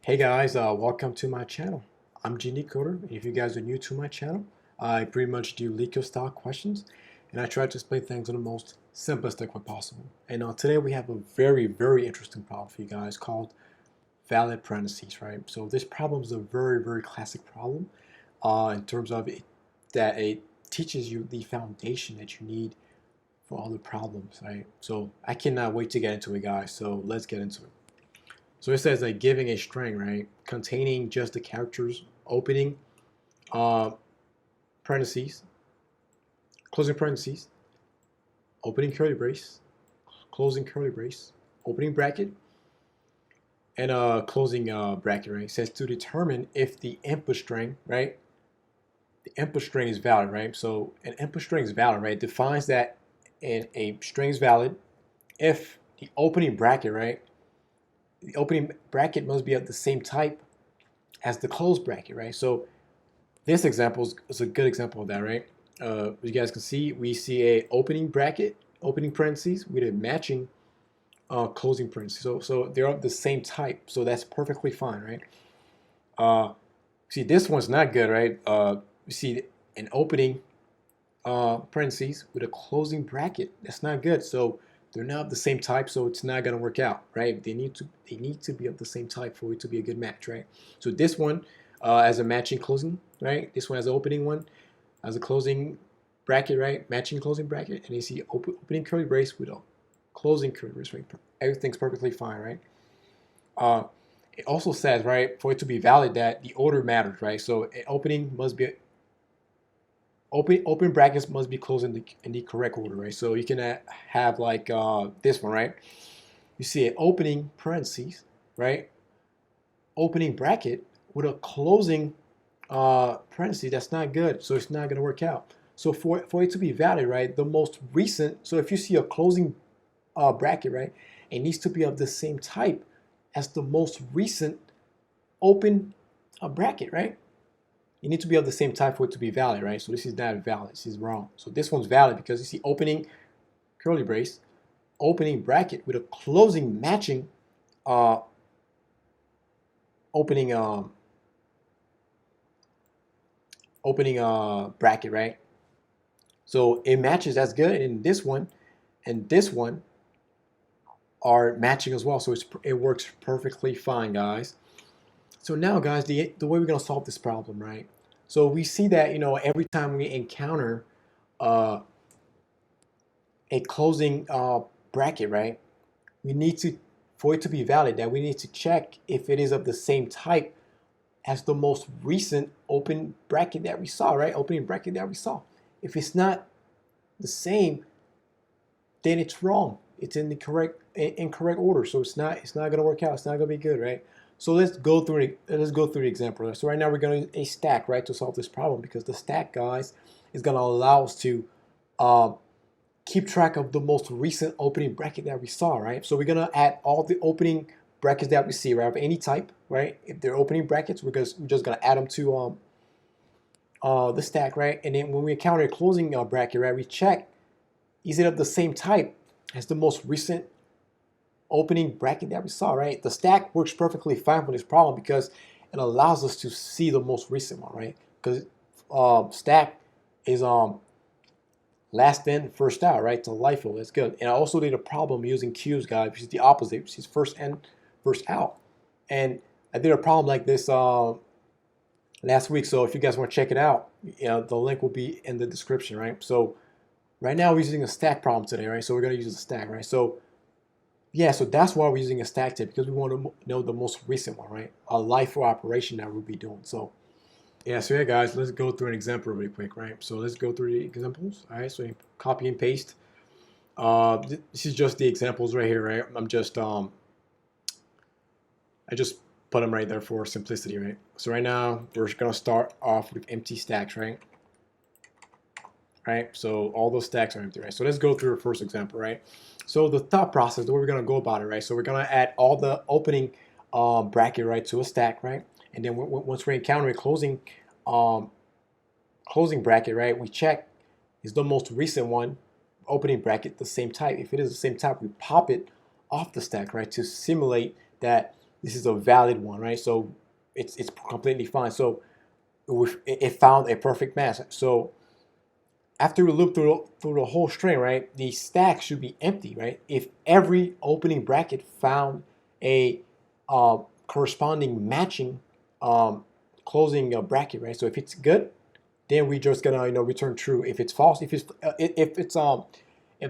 Hey guys, welcome to my channel. I'm LeetCoder, and if you guys are new to my channel, I pretty much do LeetCode style questions, and I try to explain things in the most simplistic way possible. And today we have a very interesting problem for you guys called valid parentheses, right? So this problem is a very classic problem in terms of it, that it teaches you the foundation that you need for all the problems, right? So I cannot wait to get into it, guys. So let's get into it. So it says like giving a string, right, containing just the characters opening uh, parentheses, closing parentheses, opening curly brace, closing curly brace, opening bracket, and closing bracket, right? It says to determine if the input string, right, the input string is valid, right? So an input string is valid, right? It defines that a string is valid if the opening bracket, right, the opening bracket must be of the same type as the closed bracket, right? So this example is a good example of that, right? As you guys can see, we see a opening bracket, opening parentheses with a matching closing parentheses. So they're of the same type, so that's perfectly fine, right? See, this one's not good, right? You see an opening parentheses with a closing bracket. That's not good. So they're not of the same type, so it's not gonna work out, right? They need to be of the same type for it to be a good match, right? So this one as a matching closing, right? This one has an opening one, as a closing bracket, right? Matching closing bracket, and you see opening curly brace with a closing curly brace, right? Everything's perfectly fine, right? Uh, it also says, right, for it to be valid that the order matters, right? So an opening must be open brackets must be closed in the correct order, right? So you can have like this one, right? You see an opening parentheses, right? Opening bracket with a closing parentheses. That's not good, so it's not going to work out. So for it to be valid, right, the most recent, so if you see a closing bracket, right, it needs to be of the same type as the most recent open bracket, right? You need to be of the same type for it to be valid, right? So this is not valid. This is wrong. So this one's valid because you see opening curly brace, opening bracket with a closing matching uh, opening opening bracket, right? So it matches. That's good. And this one are matching as well. So it works perfectly fine, guys. So now, guys, the way we're gonna solve this problem, right? So we see that every time we encounter uh, a closing bracket, right? We need to, for it to be valid, that we need to check if it is of the same type as the most recent open bracket that we saw, right? Opening bracket that we saw. If it's not the same, then it's wrong. It's in the incorrect order. So it's not gonna work out. It's not gonna be good, right? So let's go through the example. So right now we're gonna use a stack, right, to solve this problem, because the stack, guys, is gonna allow us to keep track of the most recent opening bracket that we saw, right? So we're gonna add all the opening brackets that we see, right, of any type, right? If they're opening brackets, we're just gonna add them to the stack, right? And then when we encounter a closing bracket, right, we check, is it of the same type as the most recent opening bracket that we saw, right? The stack works perfectly fine for this problem because it allows us to see the most recent one, right? Because stack is last in, first out, right? So LIFO, that's good. And I also did a problem using queues, guys, which is the opposite, which is first in, first out. And I did a problem like this last week. So if you guys want to check it out, the link will be in the description, right? So right now we're using a stack problem today, right? So we're going to use a stack, right? So yeah, so that's why we're using a stack tip, because we want to know the most recent one, right? A LIFO operation that we'll be doing. So yeah, so yeah, guys, let's go through an example really quick, right? So let's go through the examples. All right, so you copy and paste. This is just the examples right here, right? I just put them right there for simplicity, right? So right now we're gonna start off with empty stacks, right? Right, so all those stacks are empty, right? So let's go through the first example, right? So the thought process, the way we're gonna go about it, right? So we're gonna add all the opening bracket, right, to a stack, right? And then once we encounter a um, closing bracket, right, we check, is the most recent one opening bracket the same type? If it is the same type, we pop it off the stack, right, to simulate that this is a valid one, right? So it's completely fine. So it found a perfect match. So after we loop through the whole string, right, the stack should be empty, right? If every opening bracket found a corresponding matching closing bracket, right? So if it's good, then we just gonna return true. If it's false, if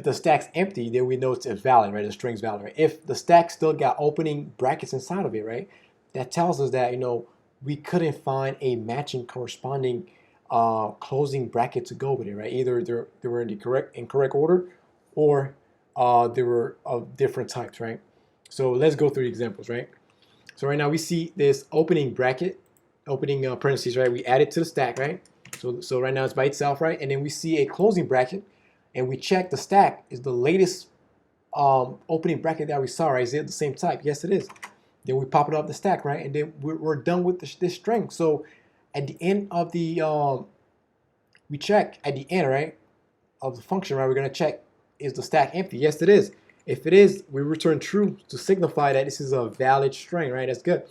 the stack's empty, then we know it's invalid, right? The string's valid, right? If the stack still got opening brackets inside of it, right, that tells us that we couldn't find a matching corresponding closing bracket to go with it, right? Either they were in the incorrect order, or they were of different types, right? So let's go through the examples, right? So right now we see this opening bracket, opening parentheses, right? We add it to the stack, right? So right now it's by itself, right? And then we see a closing bracket, and we check the stack is the latest opening bracket that we saw, right? Is it the same type? Yes, it is. Then we pop it up the stack, right? And then we're done with this string. So at the end of the we check at the end, right, of the function, right? We're gonna check, is the stack empty? Yes, it is. If it is, we return true to signify that this is a valid string, right? That's good.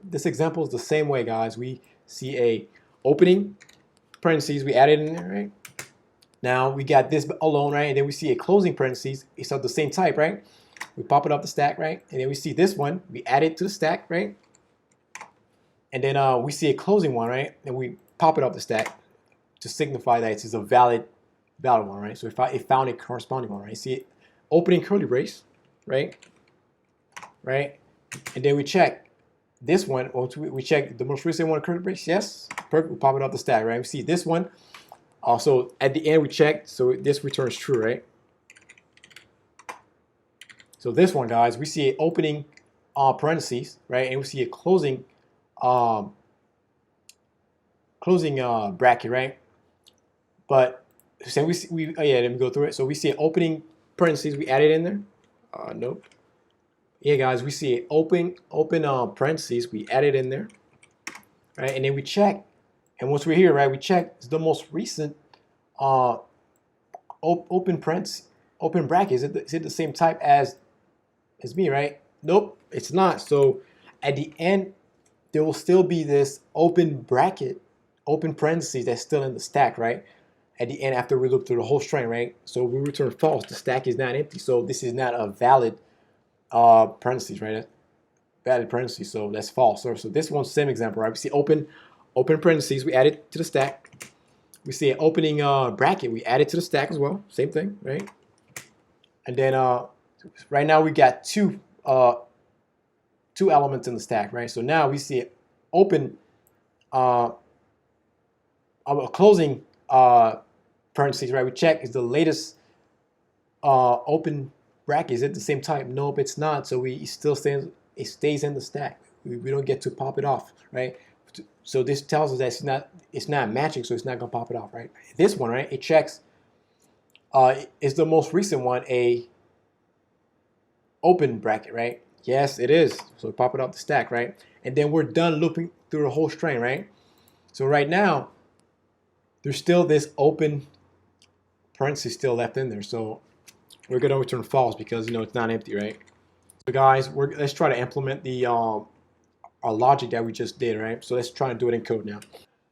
This example is the same way, guys. We see a opening parentheses, we added in there, right? Now we got this alone, right? And then we see a closing parentheses. It's of the same type, right? We pop it up the stack, right? And then we see this one. We add it to the stack, right? And then we see a closing one, right? And we pop it up the stack to signify that it's a valid one, right? So if it found a corresponding one, right? See it, opening curly brace, right? Right? And then we check this one. We check the most recent one, curly brace. Yes, perfect. We pop it up the stack, right? We see this one. Also, at the end we check, so this returns true, right? So this one, guys, we see an opening parentheses, right? And we see a closing bracket, right? But so we oh yeah, let me go through it. So we see an opening parentheses, we added in there. Nope. Yeah, guys, we see an open parentheses, we added in there, right? And then we check, and once we're here, right, we check the most recent open bracket. Is it the same type as me, right? Nope, it's not. So at the end, there will still be this open bracket, open parentheses that's still in the stack, right? At the end, after we look through the whole string, right? So we return false. The stack is not empty. So this is not a valid parentheses, right? Valid parentheses. So that's false. So this one's the same example, right? We see open parentheses. We add it to the stack. We see an opening bracket. We add it to the stack as well. Same thing, right? And then right now we got two elements in the stack, right? So now we see it open a closing parentheses, right? We check, is the latest open bracket, is it the same type? Nope, it's not. So it stays in the stack. We don't get to pop it off, right? So this tells us that it's not matching, so it's not gonna pop it off, right? This one, right? It checks is the most recent one a open bracket, right? Yes, it is. So we pop it off the stack, right? And then we're done looping through the whole string, right? So right now, there's still this open parenthesis still left in there. So we're gonna return false because it's not empty, right? So guys, let's try to implement the our logic that we just did, right? So let's try and do it in code now.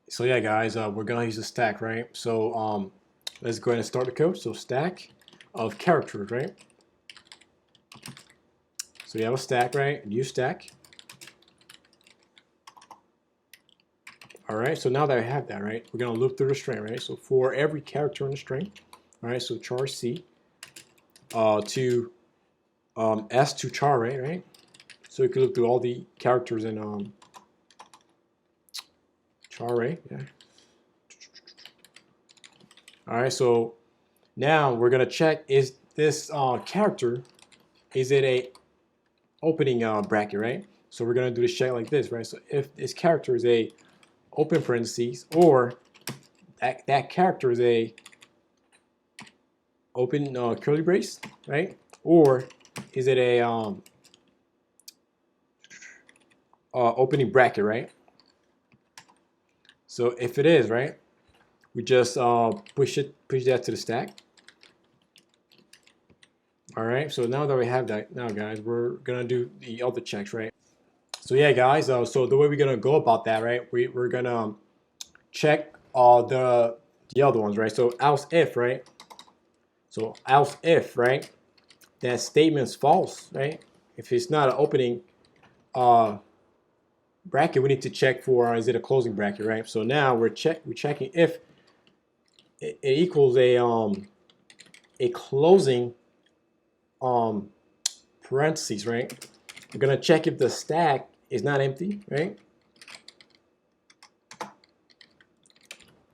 So yeah, guys, we're gonna use a stack, right? So let's go ahead and start the code. So stack of characters, right? So we have a stack, right? New stack. All right, so now that I have that, right, we're gonna loop through the string, right? So for every character in the string, all right, so char C to S to char, right? So you can look through all the characters in char array, yeah. All right, so now we're gonna check, is this character, is it a opening bracket, right? So we're gonna do this check like this, right? So if this character is a open parentheses, or that character is a open curly brace, right? Or is it a opening bracket, right? So if it is, right, we just push that to the stack. All right, so now that we have that, now guys, we're gonna do the other checks, right? So yeah, guys. So the way we're gonna go about that, right? We're gonna check the other ones, right? So else if, right? So else if, right? That statement's false, right? If it's not an opening uh, bracket, we need to check for is it a closing bracket, right? So now we're checking if it equals a closing parentheses, right? We're gonna check if the stack is not empty, right?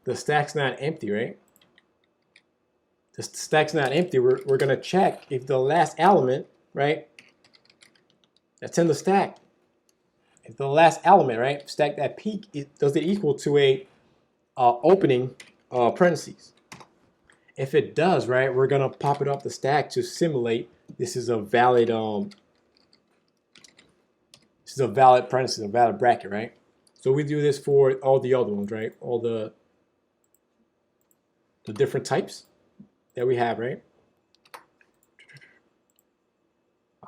The stack's not empty, right? The stack's not empty. We're gonna check if the last element, right, that's in the stack, if the last element, right, stack that peak, does it equal to a opening parentheses? If it does, right, we're gonna pop it up the stack to simulate this is a valid parenthesis, a valid bracket, right? So we do this for all the other ones, right? All the different types that we have, right?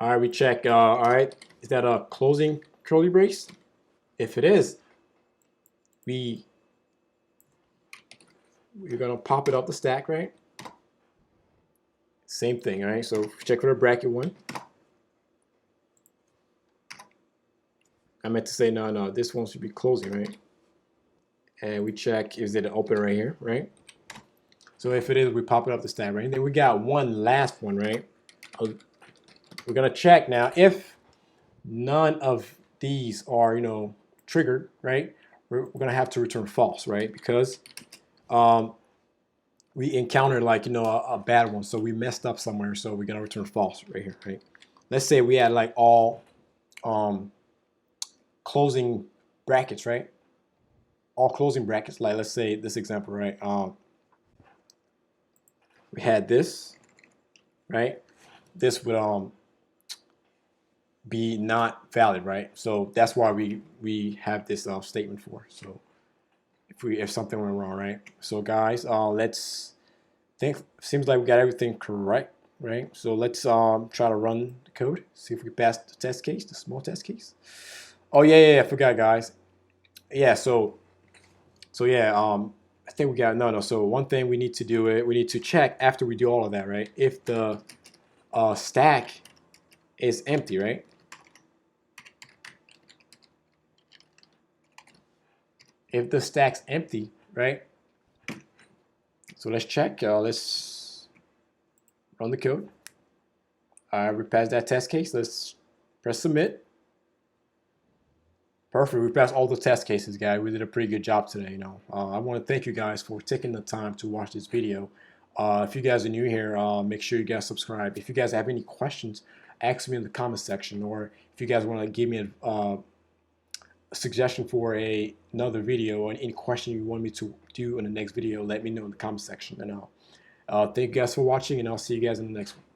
All right, we check. All right, is that a closing curly brace? If it is, we're gonna pop it up the stack, right? Same thing, all right? So check for the bracket one. I meant to say no, this one should be closing, right? And we check, is it open right here, right? So if it is, we pop it up the stack, right? And then we got one last one, right? We're gonna check now if none of these are, triggered, right? We're gonna have to return false, right? Because we encountered like, a bad one. So we messed up somewhere. So we're gonna return false right here, right? Let's say we had like all closing brackets, right? All closing brackets. Like let's say this example, right? We had this, right? This would be not valid, right? So that's why we have this statement for. So if something went wrong, right? So guys, let's think. Seems like we got everything correct, right? So let's try to run the code, see if we pass the test case, the small test case. Oh yeah, I forgot, guys. Yeah, so yeah, I think we got no. So one thing we need to do it, we need to check after we do all of that, right? If the stack is empty, right? If the stack's empty, right? So let's check. Let's run the code. We passed that test case. Let's press submit. Perfect. We passed all the test cases, guys. We did a pretty good job today. I want to thank you guys for taking the time to watch this video. If you guys are new here, make sure you guys subscribe. If you guys have any questions, ask me in the comment section, or if you guys want to give me a suggestion for another video or any question you want me to do in the next video, let me know in the comment section. And thank you guys for watching, and I'll see you guys in the next one.